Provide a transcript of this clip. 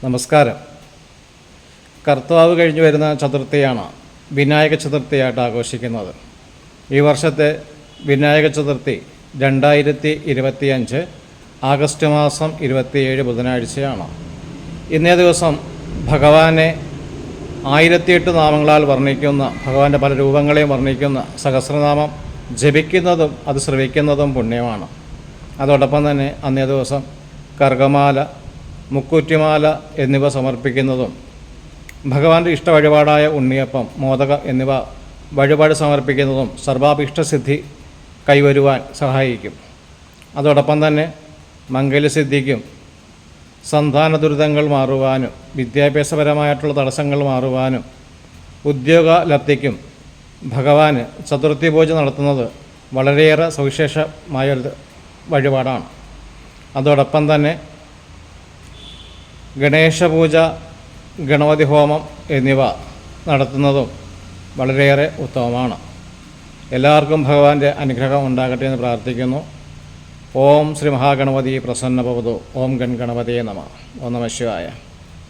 നമസ്കാരം. കർത്താവ് കഴിഞ്ഞു വരുന്ന ചതുർത്ഥിയാണ് വിനായക ചതുർത്ഥിയായിട്ട് ആഘോഷിക്കുന്നത്. ഈ വർഷത്തെ വിനായക ചതുർത്ഥി 2025 ആഗസ്റ്റ് മാസം 27 ബുധനാഴ്ചയാണ്. ഇന്നേ ദിവസം ഭഗവാനെ 1008 നാമങ്ങളാൽ വർണ്ണിക്കുന്ന, ഭഗവാന്റെ പല രൂപങ്ങളെയും വർണ്ണിക്കുന്ന സഹസ്രനാമം ജപിക്കുന്നതും അത് ശ്രവിക്കുന്നതും പുണ്യമാണ്. അതോടൊപ്പം തന്നെ അന്നേ ദിവസം കർഗമാല, മുക്കൂറ്റിമാല എന്നിവ സമർപ്പിക്കുന്നതും ഭഗവാന്റെ ഇഷ്ട വഴിപാടായ ഉണ്ണിയപ്പം, മോദകം എന്നിവ വഴിപാട് സമർപ്പിക്കുന്നതും സർവാഭീഷ്ടസിദ്ധി കൈവരുവാൻ സഹായിക്കും. അതോടൊപ്പം തന്നെ മംഗല്യസിദ്ധിക്കും, സന്താന ദുരിതങ്ങൾ മാറുവാനും, വിദ്യാഭ്യാസപരമായിട്ടുള്ള തടസ്സങ്ങൾ മാറുവാനും, ഉദ്യോഗലബ്ധിക്കും ഭഗവാന് ചതുർത്ഥി പൂജ നടത്തുന്നത് വളരെയേറെ സവിശേഷമായൊരു വഴിപാടാണ്. അതോടൊപ്പം തന്നെ ഗണേശപൂജ, ഗണപതി ഹോമം എന്നിവ നടത്തുന്നതും വളരെയേറെ ഉത്തമമാണ്. എല്ലാവർക്കും ഭഗവാന്റെ അനുഗ്രഹം ഉണ്ടാകട്ടെ എന്ന് പ്രാർത്ഥിക്കുന്നു. ഓം ശ്രീ മഹാഗണപതി പ്രസന്നഭവതു. ഓം ഗൺ ഗണപതിയെ നമഃ. ഓം നമഃ ശിവായ.